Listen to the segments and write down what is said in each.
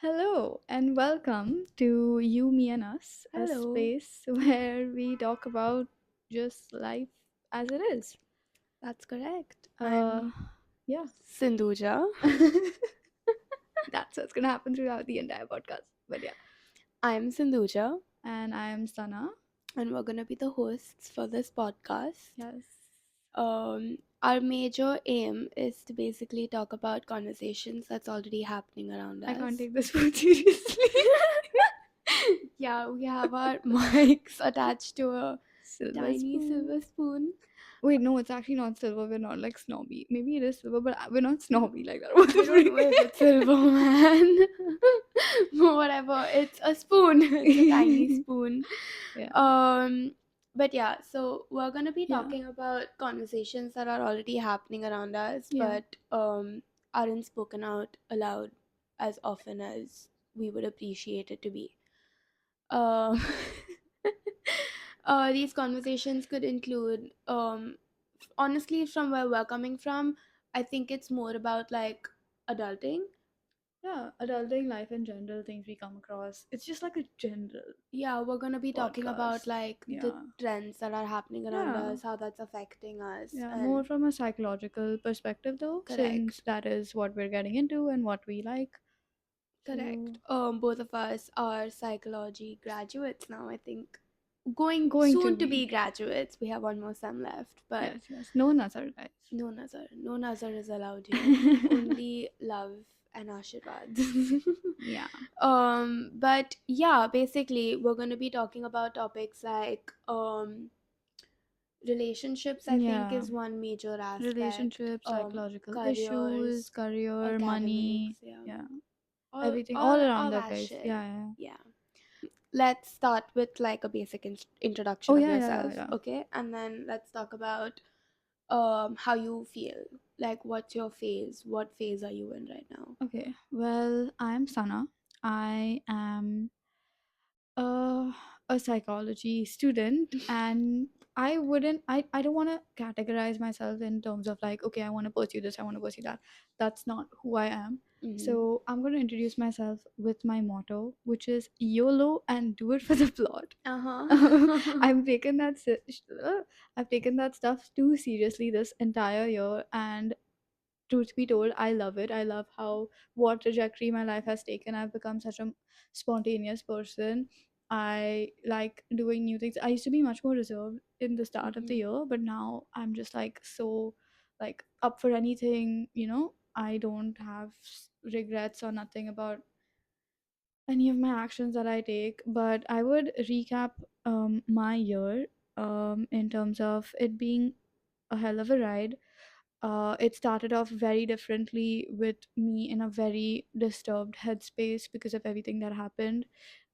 Hello and welcome to You, Me, and Us, a Hello, space where we talk about just life as it is. that's correct. Uh, I'm yeah, Sindhuja. that's what's gonna happen throughout the entire podcast. But yeah, I'm Sindhuja, and I am Sana. and we're gonna be the hosts for this podcast. Yes, Our major aim is to basically talk about conversations that's already happening around I can't us. take this food seriously. Yeah, we have our mics attached to a Silver tiny spoon. silver spoon. Wait, no, it's actually not silver. We're not like snobby. Maybe it is silver, but we're not snobby like that. What the We don't freak? know if it's silver, man. Whatever, it's a spoon. It's a tiny spoon. Yeah, Um, but yeah, so we're gonna be yeah, talking about conversations that are already happening around us, yeah. but aren't spoken out aloud as often as we would appreciate it to be. Um, these conversations could include, honestly, from where we're coming from, I think it's more about like adulting. Yeah, adulting life in general, things we come across. It's just like a general Yeah, we're gonna be talking about podcast. like the Yeah. trends that are happening around Yeah. us, how that's affecting us, Yeah. and More from a psychological perspective though, since correct. that is what we're getting into and what we like. So Correct. Both of us are psychology graduates now, I think. Going going to soon to be be. graduates. We have one more sem left, but Yes, yes. No Nazar guys. no nazar. No nazar is allowed here. Only love and ashirwad. Yeah. But yeah, basically we're gonna be talking about topics like relationships, I think, Yeah. is one major aspect. Relationships, psychological issues, Careers, career, money. academics, yeah. Yeah. All Everything all all around that that guys. shit. Yeah, yeah. Yeah. Let's start with like a basic Oh introduction of yeah, yeah, yeah, yourself, yeah. okay? And then let's talk about how you feel. Like what's your phase? What phase are you in right now? Okay. Well, I'm Sana. I am uh, a psychology student, and I don't want to categorize myself in terms of like, okay, I want to pursue this, I want to pursue that. That's not who I am. Mm-hmm. So I'm going to introduce myself with my motto, which is YOLO and do it for the plot. Uh-huh. I've taken that I've taken that stuff too seriously this entire year, and truth be told, I love it. I love how what trajectory my life has taken. I've become such a spontaneous person. I like doing new things. I used to be much more reserved in the start of the Mm-hmm. year, but now I'm just like so like up for anything, I don't have regrets or nothing about any of my actions that I take, but I would recap my year in terms of it being a hell of a ride. It started off very differently with me in a very disturbed headspace because of everything that happened,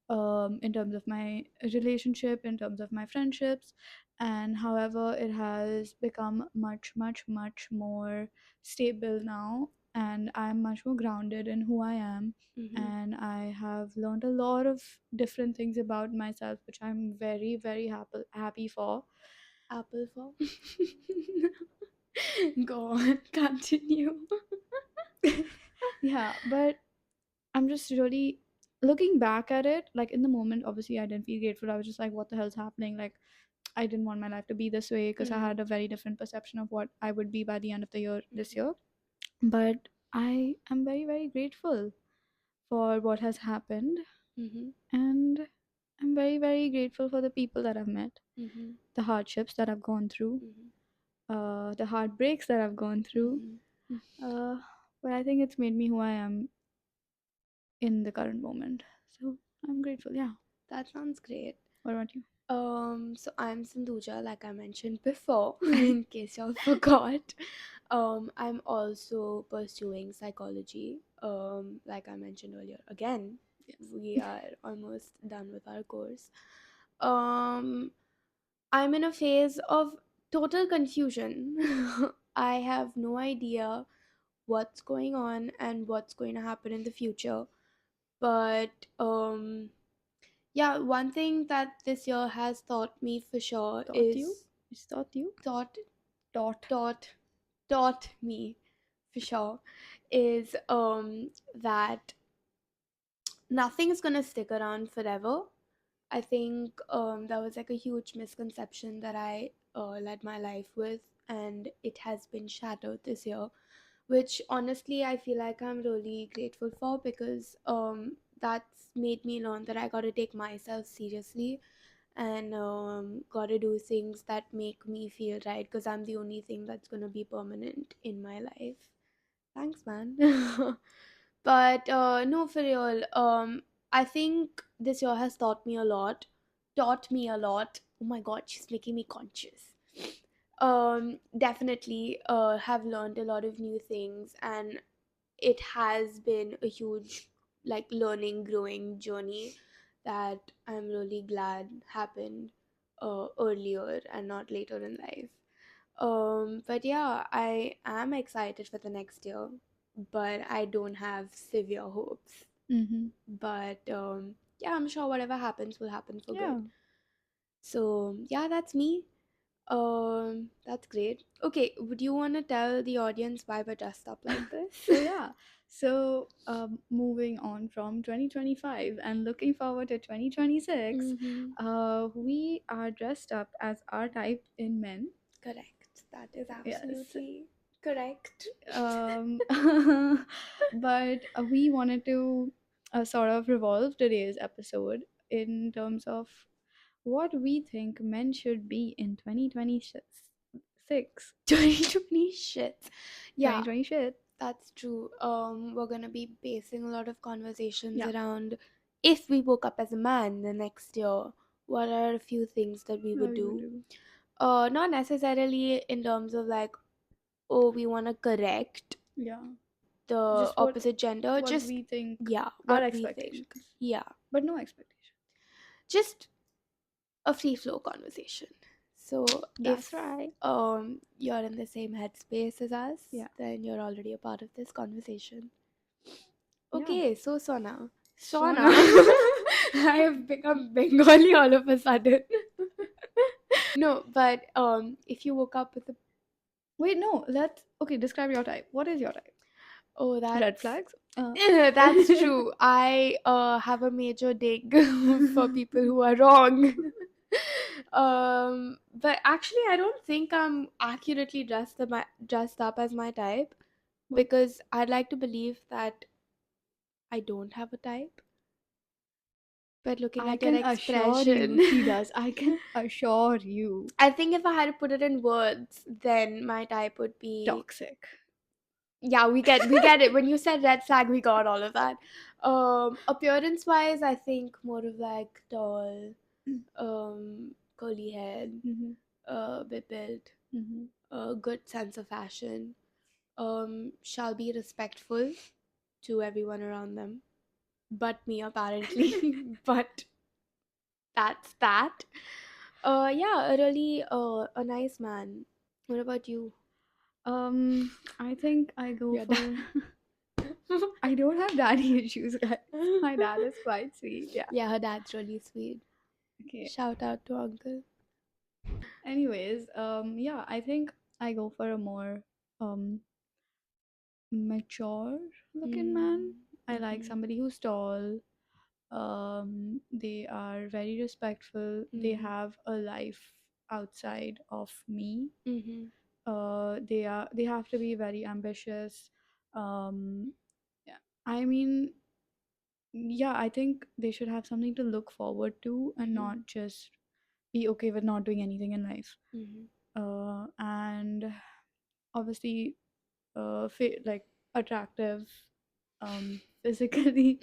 in terms of my relationship, in terms of my friendships. And however, it has become much, much, much more stable now. And I'm much more grounded in who I am. Mm-hmm. And I have learned a lot of different things about myself, which I'm very, very happy for. Apple for go on, continue. Yeah, but I'm just really looking back at it, like in the moment, obviously I didn't feel grateful. I was just like, what the hell's happening? Like, I didn't want my life to be this way because I Mm-hmm. had a very different perception of what I would be by the end of the year this Mm-hmm. year. But I am very, very grateful for what has happened. Mm-hmm. And I'm very, very grateful for the people that I've met, Mm-hmm. the hardships that I've gone through, the heartbreaks that I've gone through. Mm-hmm. Uh, but I think it's made me who I am in the current moment. So I'm grateful. Yeah. That sounds great. What about you? So I'm Sindhuja, like I mentioned before, in case y'all forgot. I'm also pursuing psychology. Like I mentioned earlier, again, Yes. we are almost done with our course. Um, I'm in a phase of total confusion. I have no idea what's going on and what's going to happen in the future. But yeah, one thing that this year has taught me for sure Taught you? is It's taught you? taught Taught. taught taught me for sure is that nothing's gonna stick around forever. I think that was like a huge misconception that I led my life with, and it has been shattered this year, which honestly I feel like I'm really grateful for, because that's made me learn that I gotta take myself seriously, and gotta do things that make me feel right, because I'm the only thing that's gonna be permanent in my life. Thanks, man. But no, for real. I think this year has taught me a lot. Taught me a lot. Oh my god, she's making me conscious. Definitely have learned a lot of new things, and it has been a huge, like, learning, growing journey that I'm really glad happened earlier and not later in life. But yeah, I am excited for the next year, but I don't have severe hopes. Mm-hmm. But yeah, I'm sure whatever happens will happen for Yeah. good. So yeah, that's me. That's great. Okay, would you want to tell the audience why we're dressed up like this? So yeah. So moving on from 2025 and looking forward to 2026, Mm-hmm. we are dressed up as our type in men. Correct. That is Yes. absolutely correct. Um, but we wanted to sort of revolve today's episode in terms of what we think men should be in 2026. 2020 shit. Yeah, 2020 shit. that's true. We're gonna be basing a lot of conversations Yeah. around, if we woke up as a man the next year, what are a few things that we What would we would do? do. Not necessarily in terms of like, oh, we want to correct Yeah. the Just opposite gender. what Just, we think, yeah, our what we think. expectations, Yeah, but no expectation. just a free flow conversation. So That's if right. you're in the same headspace as us, Yeah. then you're already a part of this conversation. Yeah. Okay, so Sona. Sona. Sona. I have become Bengali all of a sudden. No, but if you woke up with a, Wait, no. Let's okay. Describe your type. What is your type? oh, Red that's flags. that's true. I have a major dig for people who are wrong. But actually, I don't think I'm accurately dressed up as my type, What? because I'd like to believe that I don't have a type. But looking I at your can assure expression, you, she does. I can assure you. I think if I had to put it in words, then my type would be, Toxic. yeah, we get it. When you said red flag, we got all of that. Appearance wise, I think more of like tall, curly head, Mm-hmm. bit built, Mm-hmm. a good sense of fashion. Shall be respectful to everyone around them, but me apparently. But that's that. Yeah, a really a nice man. What about you? I think I go Your dad. for. I don't have daddy issues, guys. My dad is quite sweet. Yeah. Yeah, her dad's really sweet. Okay. Shout out to uncle. Anyways, yeah, I think I go for a more um mature looking man. Mm, I like mm-hmm, somebody who's tall. They are very respectful. They mm-hmm, have a life outside of me. mm-hmm, They have to be very ambitious. Um, yeah, I mean, yeah, I think they should have something to look forward to and mm-hmm, not just be okay with not doing anything in life. mm-hmm. And obviously, like attractive, physically.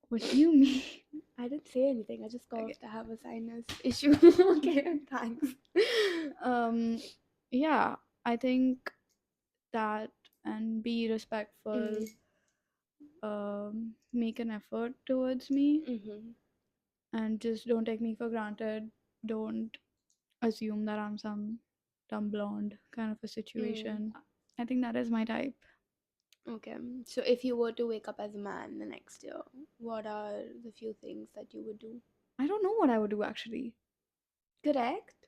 What do you mean? I didn't say anything. I just Okay. coughed. I have a sinus issue. Okay, thanks. Um, yeah, I think that, and be respectful, Mm, make an effort towards me, mm-hmm, and just don't take me for granted. Don't assume that I'm some dumb blonde kind of a mm. situation. I think that is my type. Okay, so if you were to wake up as a man the next year, what are the few things that you would do? I don't know what I would do actually. Correct?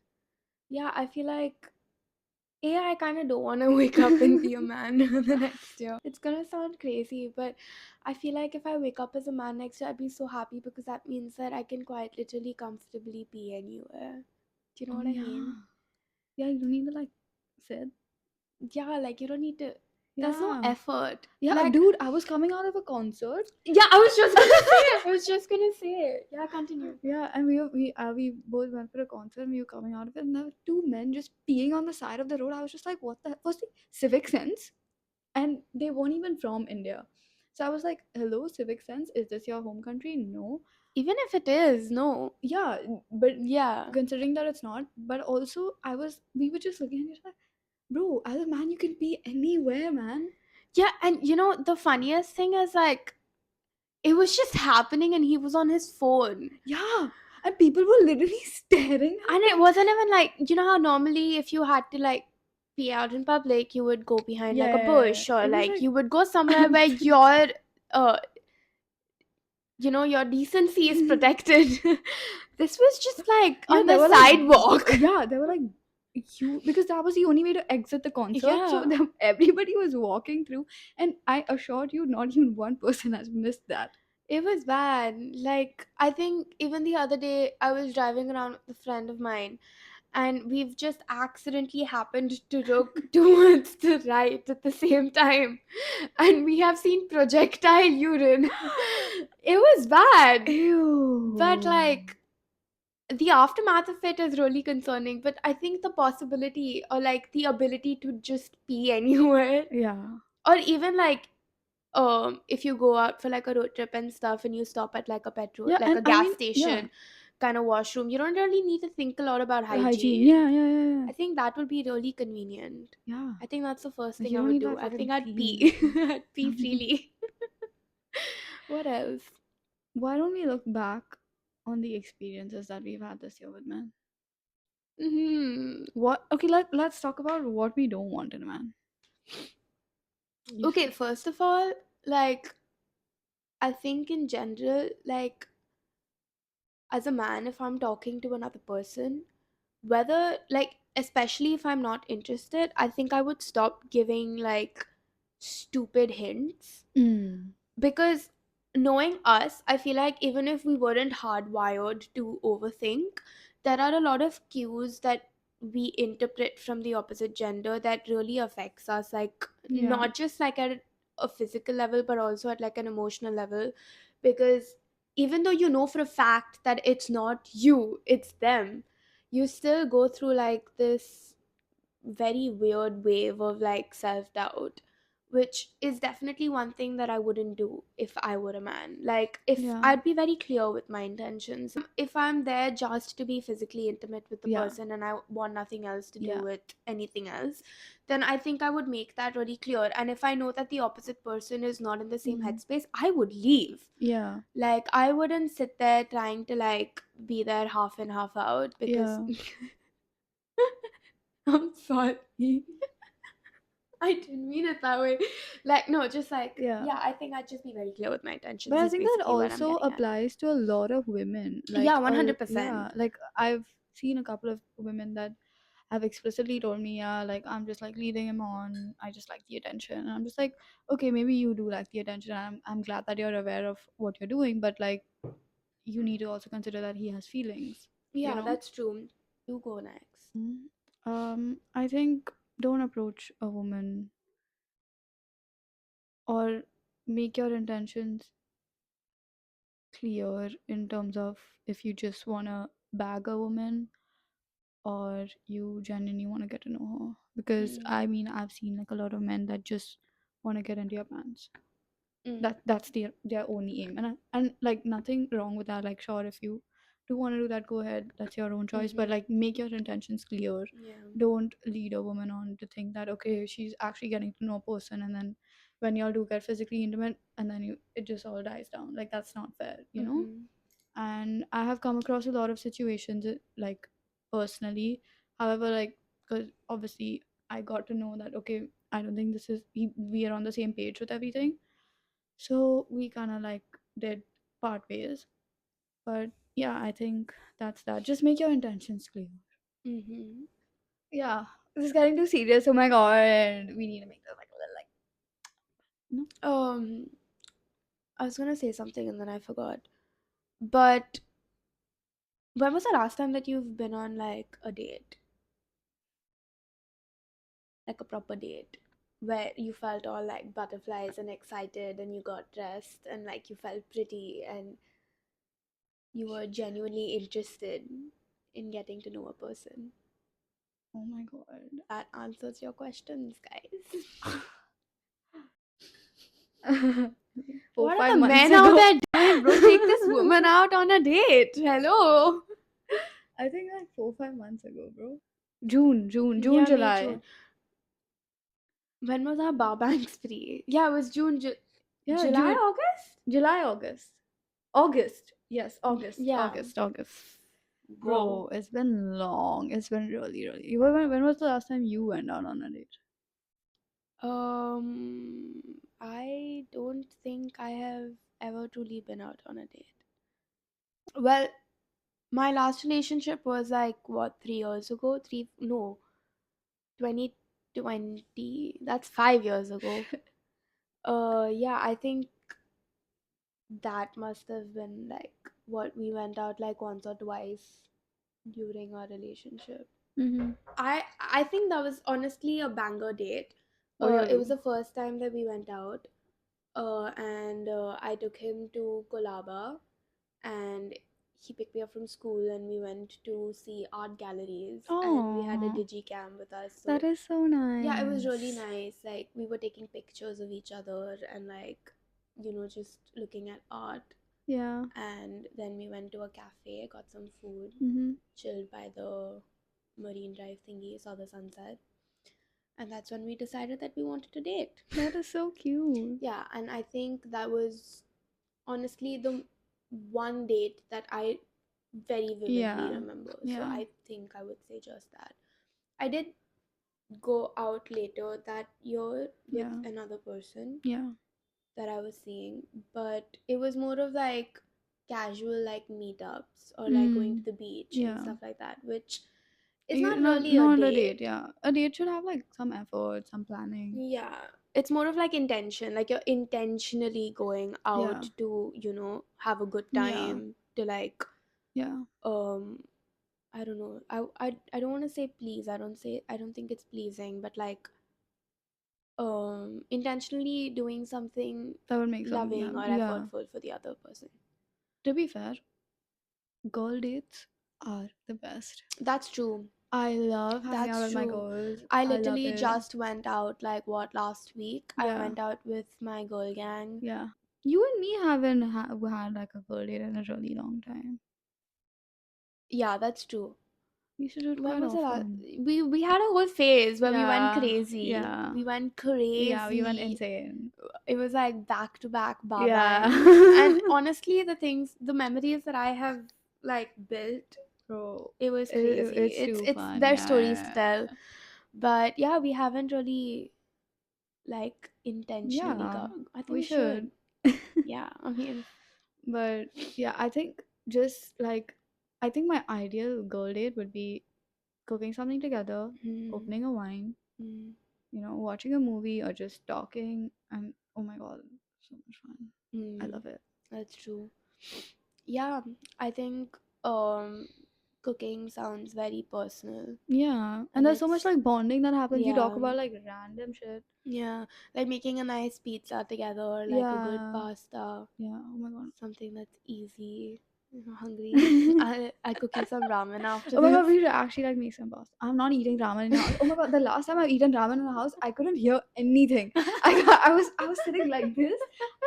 Yeah, I feel like I kind of don't want to wake up and be a man the next year. It's gonna sound crazy, but I feel like if I wake up as a man next year, I'd be so happy because that means that I can quite literally comfortably be anywhere. Do you know Oh what I mean? yeah. Yeah, you don't need to like sit. Yeah, like you don't need to. There's no Yeah. effort. Yeah, Like, dude, I was coming out of a concert. yeah, I was just gonna say it. I was just gonna say it. Yeah, continue. Yeah, and we both went for a concert and we were coming out of it and there were two men just peeing on the side of the road. I was just like, what the was the civic sense? And they weren't even from India. So I was like, hello, civic sense, is this your home country? No. Even if it is, no. Yeah, but Yeah. considering that it's not, but also we were just looking at each other, bro, as a man you can be anywhere, man. Yeah, and the funniest thing is like it was just happening and he was on his phone. Yeah, and people were literally staring at And it him. wasn't even like, how normally if you had to like pee out in public, you would go behind like a Yeah, bush or it was like like you would go somewhere I'm where pretty uh your decency is protected. This was just like yeah, on they the were like sidewalk. yeah, they were like you because that was the only way to exit the concert. So Yeah. everybody was walking through, and I assured you, not even one person has missed that. It was bad. Like, I think even the other day, I was driving around with a friend of mine, and we've just accidentally happened to look towards the right at the same time. And we have seen projectile urine. It was bad. But, Ew. like, the aftermath of it is really concerning. But I think the possibility or, like, the ability to just pee anywhere, Yeah. or even, like, if you go out for like a road trip and stuff and you stop at like a petrol Yeah, like and a I gas mean, yeah, station kind of washroom, you don't really need to think a lot about the hygiene. hygiene. Yeah, yeah, yeah, yeah. I think that would be really convenient. Yeah. I think that's the first Like thing you I don't would need do. that I think fucking I'd clean. pee. I'd pee freely. What else? Why don't we look back on the experiences that we've had this year with men? Hmm. What? Okay, let's talk about what we don't want in a man. You Okay, start. first of all, like, I think in general, like, as a man, if I'm talking to another person, whether like especially if I'm not interested, I think I would stop giving like stupid hints. Mm. Because knowing us, I feel like even if we weren't hardwired to overthink, there are a lot of cues that we interpret from the opposite gender that really affects us, like Yeah. not just like at a physical level but also at like an emotional level. Because even though you know for a fact that it's not you, it's them, you still go through like this very weird wave of like self doubt, which is definitely one thing that I wouldn't do if I were a man. Like, if Yeah. I'd be very clear with my intentions, if I'm there just to be physically intimate with the Yeah. person and I want nothing else to do Yeah. with anything else, then I think I would make that really clear. And if I know that the opposite person is not in the same Mm. headspace, I would leave. Yeah. Like, I wouldn't sit there trying to like be there half in, half out because Yeah. I'm sorry. I didn't mean it that way. Like, no, just like, Yeah. yeah, I think I'd just be very clear with my But intentions, I is think that basically what I'm also getting at. applies to a lot of women. Yeah, Like, yeah, 100%. like I've seen a couple of women that have explicitly told me, yeah, like I'm just like leading him on. I just like the attention. And I'm just like, okay, maybe you do like the attention. I'm glad that you're aware of what you're doing, but like you need to also consider that he has feelings, you Yeah, know? that's true. You go next. Mhm. I think don't approach a woman or make your intentions clear in terms of if you just want to bag a woman or you genuinely want to get to know her. Because I Mm. mean, I've seen like a lot of men that just want to get into your pants. Mm. That's their only aim, and like nothing wrong with that. Like, sure, if you do want to do that, go ahead. That's your own choice. But Mm-hmm. like, make your intentions clear. Yeah. Don't lead a woman on to think that okay, she's actually getting to know a person, and then when y'all do get physically intimate, and then it just all dies down. Like that's not fair. Mm-hmm. And I have come across a lot of situations like personally. However, like because obviously I got to know that okay, I don't think we are on the same page with everything, so we kind of like did part ways. But yeah, I think that's that. Just make your intentions clear. Mm-hmm. Yeah. This is getting too serious. Oh my god, we need to make this like a little like no. Um, I was gonna say something and then I forgot. But when was the last time that you've been on like a date, like a proper date, where you felt all like butterflies and excited, and you got dressed, and like you felt pretty, and you were genuinely interested in getting to know a person? Oh my god. That answers your questions, guys. Four What are five the months men out ago. there doing, bro? Take this woman out on a date. Hello. I think like 4 5 months ago, bro. June, Yeah, May, July. June. When was our Barbank spree? Yeah, it was June, Yeah, July, June, August? July, August. August. Yes, Yeah, August. bro. Bro, it's been long. It's been really, really. When was the last time you went out on a date? I don't think I have ever truly been out on a date. Well, my last relationship was like what, 3 years ago? Three, no, 2020. That's 5 years ago. Yeah, I think that must have been like what we went out like once or twice during our relationship. Mm-hmm. I think that was honestly a banger date. Oh, yeah. It was the first time that we went out, and I took him to Kolaba, and he picked me up from school, and we went to see art galleries, and we had a Oh, digicam with us. that So is so yeah, it was really nice. nice. Like we were taking pictures of each other and like just looking at art. Yeah. And then we went to a cafe, got some food, Mm-hmm. chilled by the Marine Drive thingy, saw the sunset. And that's when we decided that we wanted to date. That is so cute. Yeah, and I think that was honestly the one date that I very vividly Yeah. remember. So Yeah. I think I would say just that. I did go out later that year with Yeah. another person Yeah. that I was seeing, but it was more of like casual like meetups or like going to Mm. the beach and Yeah. stuff like that, which is You not not really a not a date, date. yeah. A date should have like some effort, some planning. Yeah, it's more of like intention, like you're intentionally going Yeah. out to, have a good Yeah. time, to like, Yeah. um, I don't know. I don't want to say please. I don't think it's pleasing, but like intentionally doing something That would make something loving happen. or Yeah. effortful for the other person. To be fair, girl dates are the best. That's true. I love hanging out That's with my true. girls. I I love literally it. just went out like what, last week. I Yeah. went out with my girl gang. Yeah. You and me haven't had like a girl date in a really long time. Yeah, that's true. We should do it When quite was the last? often. We had a whole phase where we went Yeah. crazy. Yeah. We went Yeah, we went crazy. insane. It was like back to back bar Yeah. bangs. And honestly, the memories that I have like built, Bro, it was crazy. it's too It's fun. their stories to Yeah. tell. But yeah, we haven't really like intentionally Yeah, got. I think we we should. should. Yeah, I mean, But yeah, I think just like I think my ideal girl date would be cooking something together, mm, opening a wine, mm, watching a movie or just talking, and oh my god, so much fun. I mm, love it. that's true. Yeah, I think cooking sounds very personal, Yeah, and and there's so much it's like bonding that happens. You talk yeah, about like random shit. yeah, like making a nice pizza together, like a good Yeah, pasta, yeah. Oh my god. something that's easy. I'm hungry. I'll cook you some ramen after Oh my god, this. we should actually like make some pasta. I'm not eating ramen in the house. Oh my god, the last time I've eaten ramen in the house, I couldn't hear anything. I was sitting like this,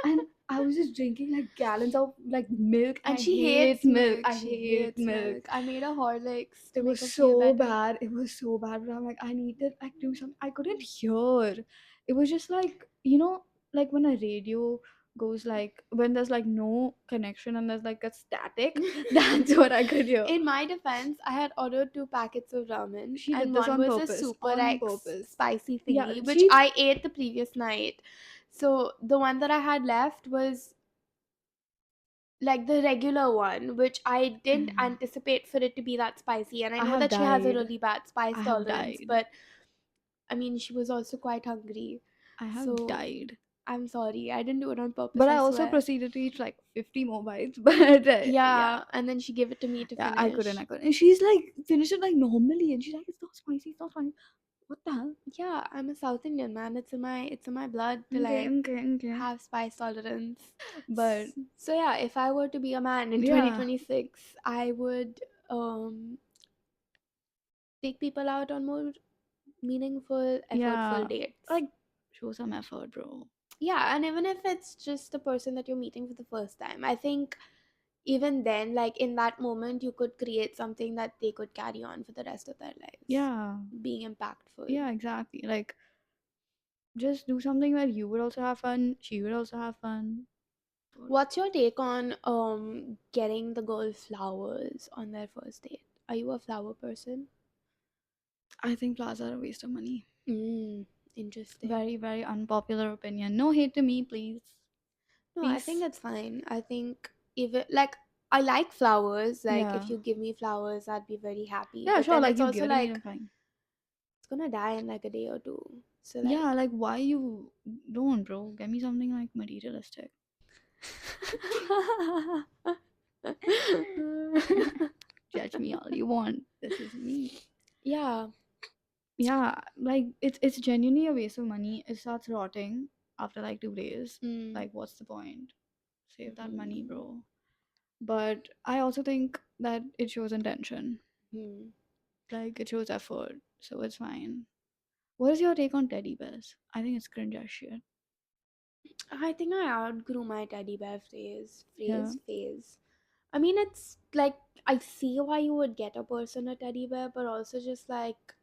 and I was just drinking like gallons of like milk, and And I she hate hates milk. milk. I She hate hates milk. milk. I made her Horlicks to It make was her feel so better. bad. It was so bad. But I'm like, I need to like do something. I couldn't hear. It was just like like when a radio goes like when there's like no connection and there's like a static. That's what I could hear. In my defense, I had ordered 2 packets of ramen, She did and this one on was a purpose. Super On X purpose. spicy Yeah, thingy, which she. I ate the previous night. So the one that I had left was like the regular one, which I didn't anticipate for it to be that spicy. And I I know have that she has a died. really bad spice I have tolerance, died. but I mean, she was also quite hungry. I have So died. I'm sorry. I didn't do it on purpose, But I I also swear. proceeded to eat like 50 more bites. But yeah. Yeah, and then she gave it to me to Yeah, I couldn't. finish. I couldn't. And she's like, finished it like normally. And she's like, it's not spicy. It's not spicy. What the hell? Yeah, I'm a South Indian man. It's in my blood to Okay, like okay, okay. have spice tolerance. But So yeah, if I were to be a man in yeah, 2026, I would take people out on more meaningful, effortful yeah. dates. Like, show some effort, bro. Yeah, and even if it's just the person that you're meeting for the first time, I think even then, like in that moment, you could create something that they could carry on for the rest of their lives, Yeah. being impactful. Yeah, exactly. Like, just do something where you would also have fun. She would also have fun. What's your take on getting the girl flowers on their first date? Are you a flower person? I think flowers are a waste of money. Mm, interesting. Very, very unpopular opinion. No hate to me, please. No, I think Peace. it's fine. I think even like I like flowers. Like if Yeah. you give me flowers, I'd be very happy. Yeah, But sure. then Like, it's you also give it to me, I'm like fine. it's gonna die in like a day or two. So Yeah, like like, why you don't, bro? Get me something like materialistic. Judge me all you want. This is me. yeah. Yeah, like it's genuinely a waste of money. It starts rotting after like 2 days. Mm. Like, what's the point? Save that money, Mm-hmm. bro. But I also think that it shows intention. Hmm. Like, it shows effort, so it's fine. What is your take on teddy bears? I think it's cringe as shit. I think I outgrew my teddy bear Yeah. phase. I mean, it's like I see why you would get a person a teddy bear, but also just like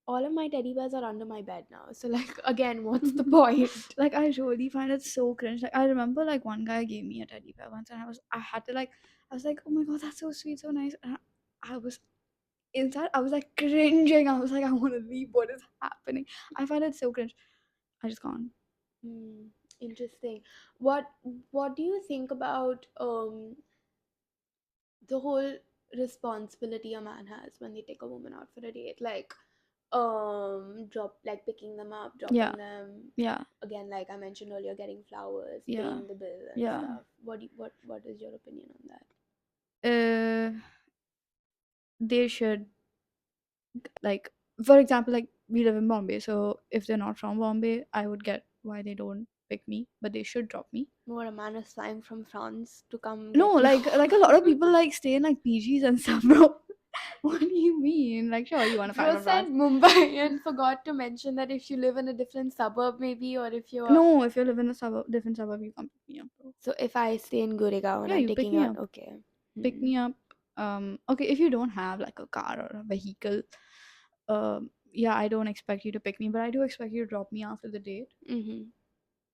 all of my teddy bears are under my bed now. So like again, what's the point? Like, I really find it so cringe. Like, I remember like one guy gave me a teddy bear once, and I had to like, I was like, oh my god, that's so sweet, so nice. And I was inside, I was like cringing. I was like, I want to leave. What is happening? I find it so cringe. I just can't. Hmm, interesting. What what do you think about the whole responsibility a man has when they take a woman out for a date? Like drop like picking them up, Yeah, dropping them, yeah, again like I mentioned earlier, getting flowers, yeah, paying the bill and yeah. stuff. What is your opinion on that? Uh, they should, like, for example, like, we live in Bombay, so if they're not from Bombay, I would get why they don't pick me, but they should drop me. More a man is flying from France to come No, get you. like a lot of people like stay in like PGs and stuff, bro. What do you mean? Like, sure, you want to find Bro from said France. Mumbai and forgot to mention that if you live in a different suburb, maybe, or if you're. No, if you live in a suburb, different suburb, you come pick me up, bro. So if I stay in Goregaon and Yeah, I'm you pick taking you me out, up. okay. Pick Hmm. me up. Okay, if you don't have like a car or a vehicle, yeah, I don't expect you to pick me, but I do expect you to drop me after the date. Mm-hmm.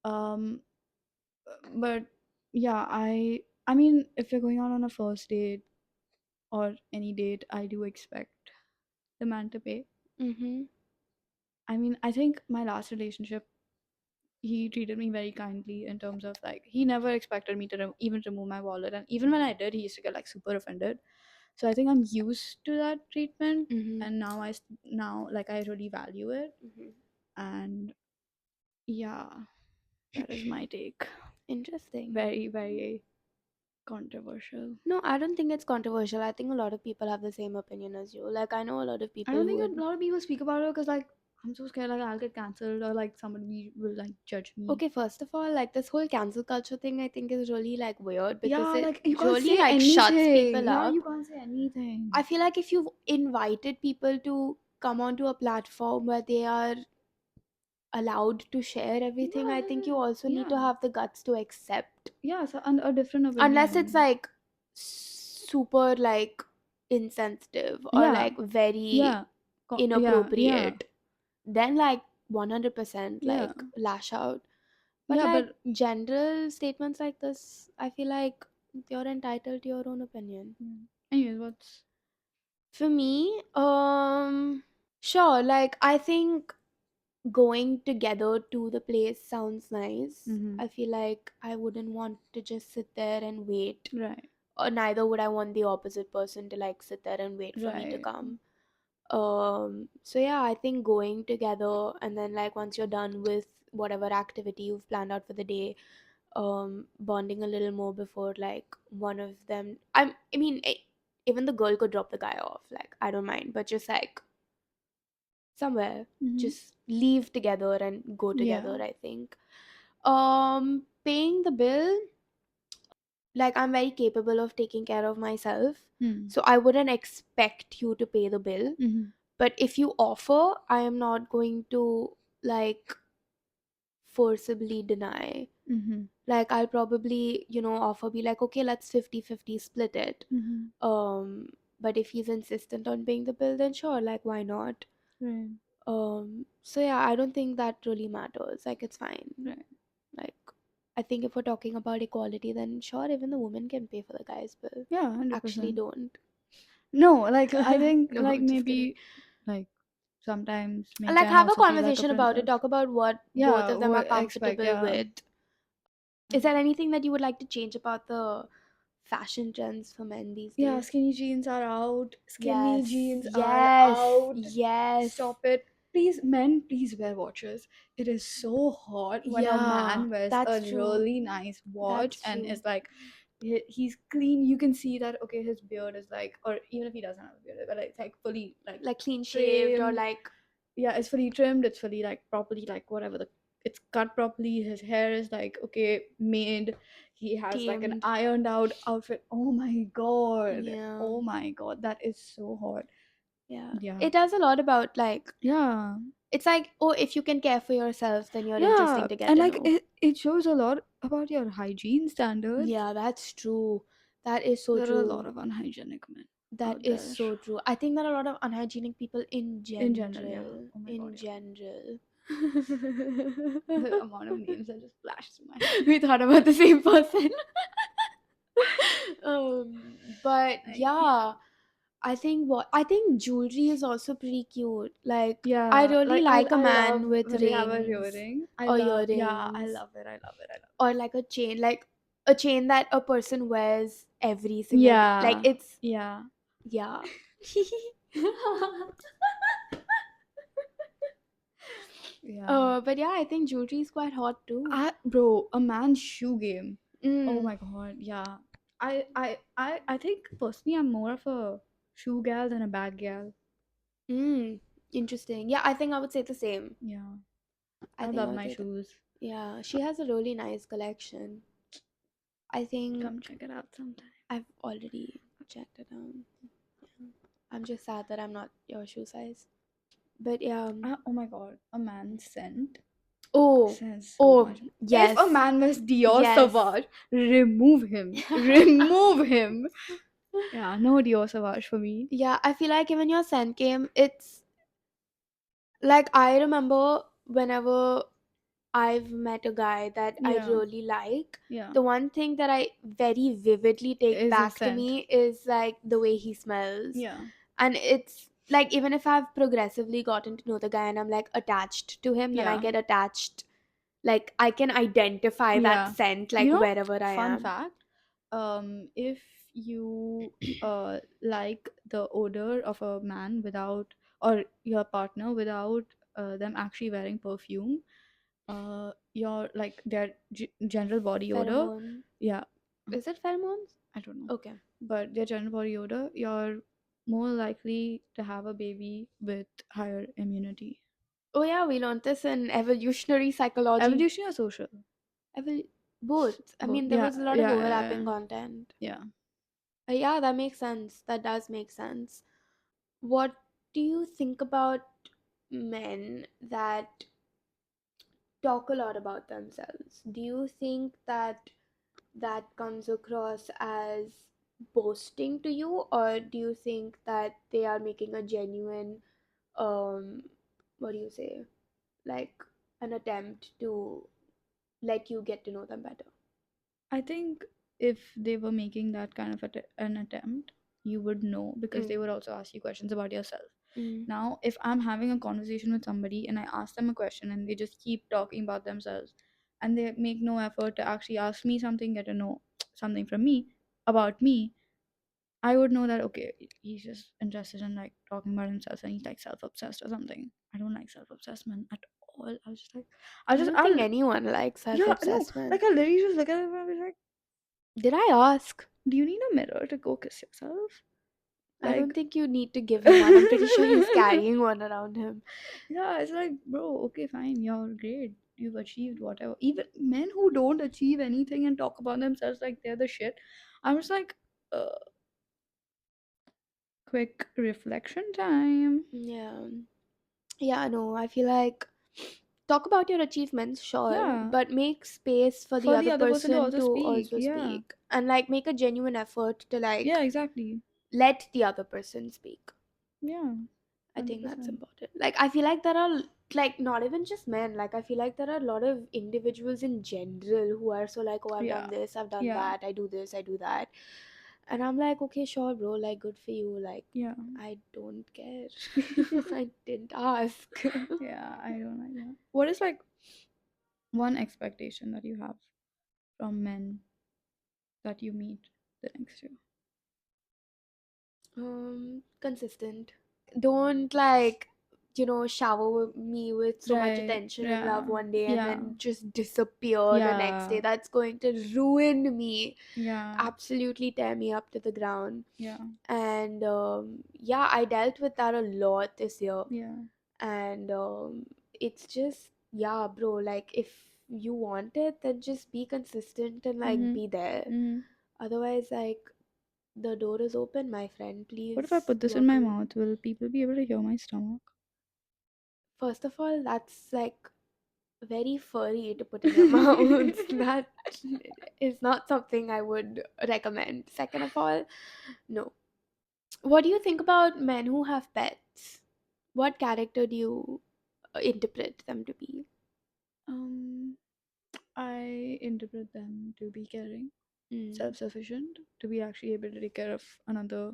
Um, but yeah, I mean, if you're going out on a first date or any date, I do expect the man to pay. Mm-hmm. I mean, I think my last relationship, he treated me very kindly in terms of like he never expected me to even remove my wallet, and even when I did, he used to get like super offended. So I think I'm used to that treatment, Mm-hmm. and now like I really value it. Mm-hmm. And yeah, that is my take. Interesting. Very, very controversial. No, I don't think it's controversial. I think a lot of people have the same opinion as you. Like, I know a lot of I people don't who think would. a lot of people speak about it because like I'm so scared like I'll get cancelled or like somebody will like judge me. Okay, first of all, like this whole cancel culture thing, I think is really like weird because Yeah, it like you can't really say like shuts anything. people Yeah, up. you can't say anything. I feel like if you've invited people to come onto a platform where they are allowed to share everything, I think Yeah, you also need to yeah, have the guts to accept. yeah. So, and a different Unless it's opinion. like super like insensitive or Yeah, like very yeah, yeah, yeah, inappropriate, then like 100% yeah, like lash out. But yeah. like But general statements like this, I feel like you're entitled to your own opinion. anyways, what's For me, sure, like I think going together to the place sounds nice. mm-hmm. I feel like I wouldn't want to just sit there and wait, Right, or neither would I want the opposite person to like sit there and wait for me to right. come. So yeah, I think going together, and then like once you're done with whatever activity you've planned out for the day, bonding a little more before like one of them, I mean, even the girl could drop the guy off, like I don't mind, but just like somewhere, Mm-hmm. just leave together and go Yeah. together, I think. Paying the bill, like I'm very capable of taking care of myself, Hmm. so I wouldn't expect you to pay the bill. Mm-hmm. But if you offer, I am not going to like forcibly deny. Mm-hmm. Like I'll probably, offer, be like, okay, let's 50-50 split it. Mm-hmm. But if he's insistent on paying the bill, then sure, like why not? Right. So yeah, I don't think that really matters. Like it's fine. Right. Like I think if we're talking about equality, then sure, even the woman can pay for the guy's bill. Yeah, Actually 100%. don't. No, like I think No, like I'm just kidding. maybe like sometimes men Like can have a also feel like a conversation about it, princess. talk about what both Yeah, of them are what expect, comfortable yeah. with. Is there anything that you would like to change about the fashion trends for men these Yeah, days? skinny jeans are out. Skinny Yes, jeans are yes, out. yes. Stop it. Please, men, please wear watches. It is so hot when a Yeah, man wears a that's true. really nice watch That's and true. is like, he's clean. You can see that, okay, his beard is like, or even if he doesn't have a beard, but it's like fully like Like clean shaved or trimmed. like Yeah, it's fully trimmed. It's fully like properly, like whatever the, it's cut properly. His hair is like okay made. He has like an tamed. ironed out outfit. Oh my god. Yeah, Oh my god, that is so hot. yeah. Yeah. It does a lot about like, Yeah. it's like, oh, if you can care for yourself, then you're Yeah. interesting to get And to like know. it shows a lot about your hygiene standards. Yeah, that's true. That is so There are a lot true. of unhygienic men That out is there. so true. I think that a lot of unhygienic people In general, yeah. Oh my god, in yeah. general. The amount of names that just flashed through my head. We thought about the same person. But Like, yeah, I think jewelry is also pretty cute. Like I yeah, really like like a I love man with when they have a rings earring. I or love, yeah, I earrings love it. I love it. I love or like a chain that a person wears every it. single day. Like Yeah, it's yeah, yeah. yeah. But yeah, I think jewelry is quite hot too. Bro, a man's shoe game. Oh Mm. my god, yeah. I think personally, I'm more of a shoe gal than a bag gal. Mm. Interesting. Yeah, I think I would say the same. Yeah, I I think I love would my say that. shoes. Yeah, she has a really nice collection. I think Come check it out sometime. I've already checked it out. I'm just sad that I'm not your shoe size. But yeah. Oh my god, a man's scent Oh, says so oh, much. If a yes, man wears Dior yes. Sauvage, remove him. Remove him. Yeah, no Dior Sauvage for me. Yeah, I feel like even your scent came, it's like I remember whenever I've met a guy that I Yeah, really like, yeah. the one thing that I very vividly take Is his back to scent. me is like the way he smells. Yeah, And it's like even if I've progressively gotten to know the guy and I'm like attached to him, then I yeah, get attached. Like I can identify that yeah. scent like You know, wherever I fun am. fact. If you like the odor of a man without, or your partner without them actually wearing perfume, your like their general body odor, Pheromone. yeah, Is it pheromones? I don't know, Okay. but their general body odor, you're more likely to have a baby with higher immunity. Oh yeah, we learned this in evolutionary psychology. Evolution or social? Both. I Both. mean, there Yeah, was a lot of yeah, yeah, overlapping content. yeah. Yeah, that makes sense. That does make sense. What do you think about men that talk a lot about themselves? Do you think that that comes across as boasting to you, or do you think that they are making a genuine, um, what do you say, like an attempt to let you get to know them better? I think if they were making that kind of an attempt, you would know because they Mm. would also ask you questions about yourself. Mm. Now, if I'm having a conversation with somebody and I ask them a question and they just keep talking about themselves and they make no effort to actually ask me something, get to know something from me about me, I would know that okay, he's just interested in like talking about himself and he's like self-obsessed or something. I don't like self-obsessed men at all. I was just like, I don't think I'll anyone likes yeah, no, self-obsessed men. like I literally just look at him and I was like, Did I ask? do you need a mirror to go kiss yourself? I don't Like, think you need to give him one. I'm pretty sure he's carrying one around him. yeah, it's like, bro, okay, fine, you're great. You've achieved whatever. Even men who don't achieve anything and talk about themselves like they're the shit, I'm just like, uh, quick reflection time. Yeah. Yeah, no, I feel like talk about your achievements, sure, Yeah, but make space for the for the other other person to person also to speak. also Yeah, speak and like make a genuine effort to like yeah, exactly. let the other person speak. Yeah, I think that's 100%. important. Like, I feel like there are like not even just men. Like, I feel like there are a lot of individuals in general who are so like, oh, I've Yeah, done this, I've done yeah, that, I do this, I do that, and I'm like, okay, sure, bro. Like, good for you. Like, yeah. I don't care. I didn't ask. Yeah, I don't like that. What is like one expectation that you have from men that you meet the next year? Consistent. Don't like shower me with so much Right. attention and love Yeah. one day and Yeah. then just disappear the next day. Yeah. That's going to ruin me, Yeah. absolutely tear me up to the ground. Yeah. And yeah, I dealt with that a lot this year. Yeah. And it's just, yeah, bro, like if you want it, then just be consistent and like Mm-hmm. be there. Mm-hmm. Otherwise, like, the door is open, my friend. What if I Please put this in walk my away. mouth? Will people be able to hear my stomach? First of all, that's like very furry to put in your mouth. That is not something I would recommend. Second of all, no. What do you think about men who have pets? What character do you interpret them to be? Um, I interpret them to be caring, Mm. self-sufficient, to be actually able to take care of another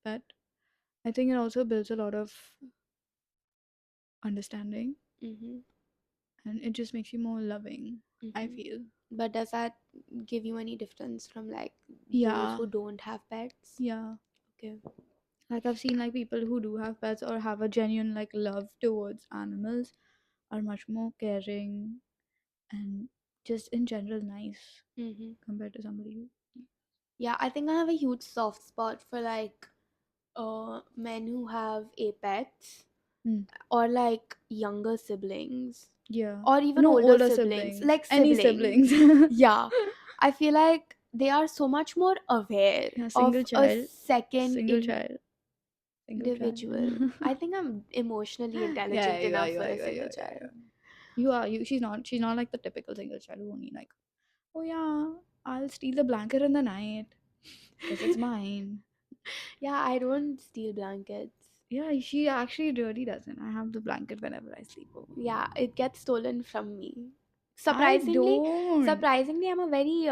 pet. I think it also builds a lot of understanding Mm-hmm. and it just makes you more loving, I Mm-hmm. feel. But does that give you any difference from like those Yeah, who don't have pets? yeah. Okay. Like I've seen like people who do have pets or have a genuine like love towards animals are much more caring and just in general nice Mm-hmm. compared to somebody who. Yeah, I think I have a huge soft spot for like men who have apex Mm, or like younger siblings yeah. or even No, older older siblings, siblings. like Any siblings. siblings. Yeah, I feel like they are so much more aware Yeah, of a second single child, single child. individual. I think I'm emotionally Yeah, intelligent you are, enough you for are, a you are, you single are, you are. child. You are you. She's not like the typical single child who only like, oh yeah, I'll steal the blanket in the night because it's mine. Yeah, I don't steal blankets. Yeah, she actually really doesn't. I have the blanket whenever I sleep over. Yeah, it gets stolen from me. I Surprisingly, don't. surprisingly, I'm a very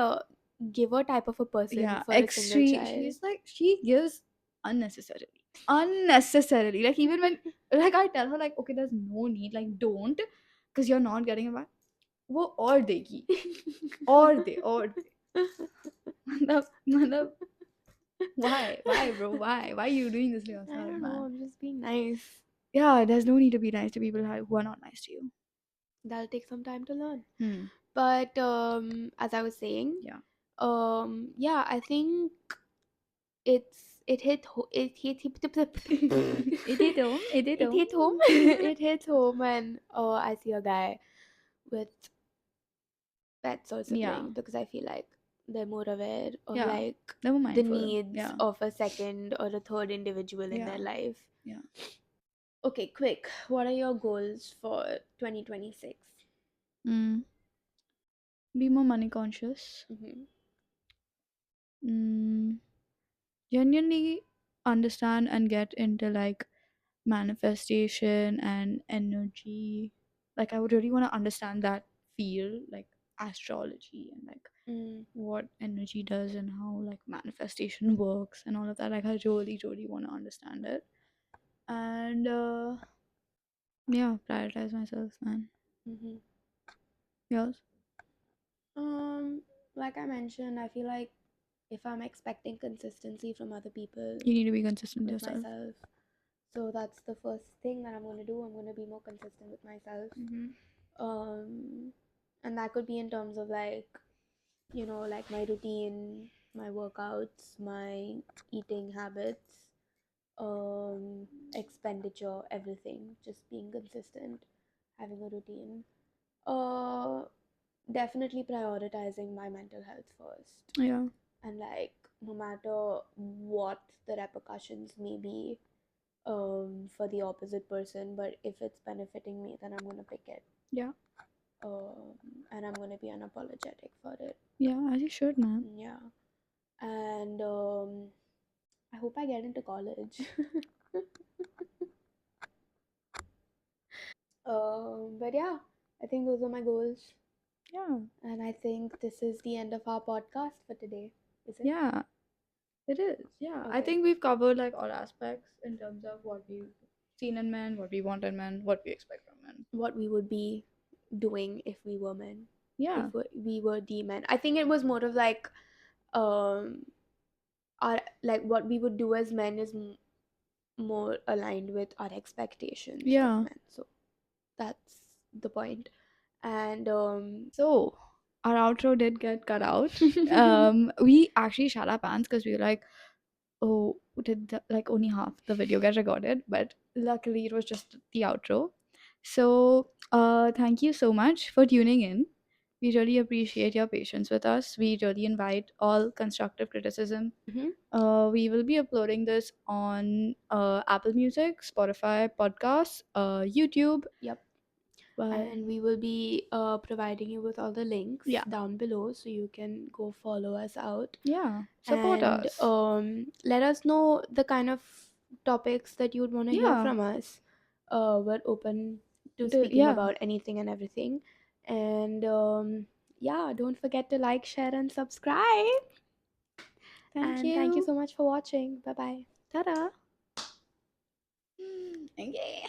giver type of a person Yeah, for a single extreme. child. She's like she gives unnecessarily, unnecessarily. Like even when like I tell her like okay, there's no need. Like don't, because you're not getting it back. वो और देगी और दे मतलब मतलब why bro why are you doing this to I yourself don't know, man. I'm just being nice. Yeah, there's no need to be nice to people who are not nice to you. That'll take some time to learn. Hmm. But as I was saying, Yeah. yeah, I think It hit home. It hit it home. hit home. It hits home when I see a guy with pets or Yeah. siblings, because I feel like they're more aware of Yeah. like They were the mindful. needs Yeah. of a second or a third individual in their Yeah. life. Yeah. Okay, quick. What are your goals for 2026? Mm. Be more money conscious. Mm-hmm. Mm. Genuinely understand and get into like manifestation and energy. Like I would really want to understand that field, like astrology and like Mm, what energy does and how like manifestation works and all of that. Like I really want to understand it. And yeah, prioritize myself, man. mm-hmm. Yours? Um, like I mentioned, I feel like if I'm expecting consistency from other people You need to be consistent with yourself. myself. So that's the first thing that I'm going to do. I'm going to be more consistent with myself. Hmm. Um, and that could be in terms of like, like my routine, my workouts, my eating habits, expenditure, everything. Just being consistent, having a routine. Uh, Definitely prioritizing my mental health first. Yeah. And like, no matter what the repercussions may be, for the opposite person, but if it's benefiting me, then I'm gonna pick it. Yeah. um, and I'm gonna be unapologetic for it. Yeah, as you should, man. Yeah, and I hope I get into college. But yeah, I think those are my goals, Yeah. and I think this is the end of our podcast for today. Is it? Yeah. It is. Yeah. I Okay. think we've covered like all aspects in terms of what we've seen in men, what we want in men, what we expect from men. What we would be doing if we were men, if Yeah. we were the men. I think it was more of like, um, our like what we would do as men is more aligned with our expectations of Yeah. men. So that's the point. And So our outro did get cut out. We actually shat our pants because we were like, oh, did like only half the video get recorded? But luckily, it was just the outro. So, thank you so much for tuning in. We really appreciate your patience with us. We really invite all constructive criticism. Mhm. We will be uploading this on Apple Music, Spotify, podcasts, YouTube. Yep. But And we will be providing you with all the links yeah, down below so you can go follow us out. yeah, support And us. let us know the kind of topics that you would want to hear Yeah, from us. We're open to speaking yeah. about anything and everything. And yeah, don't forget to like, share, and subscribe. Thank And thank you you. so much for watching. Bye bye. Ta-da. Okay.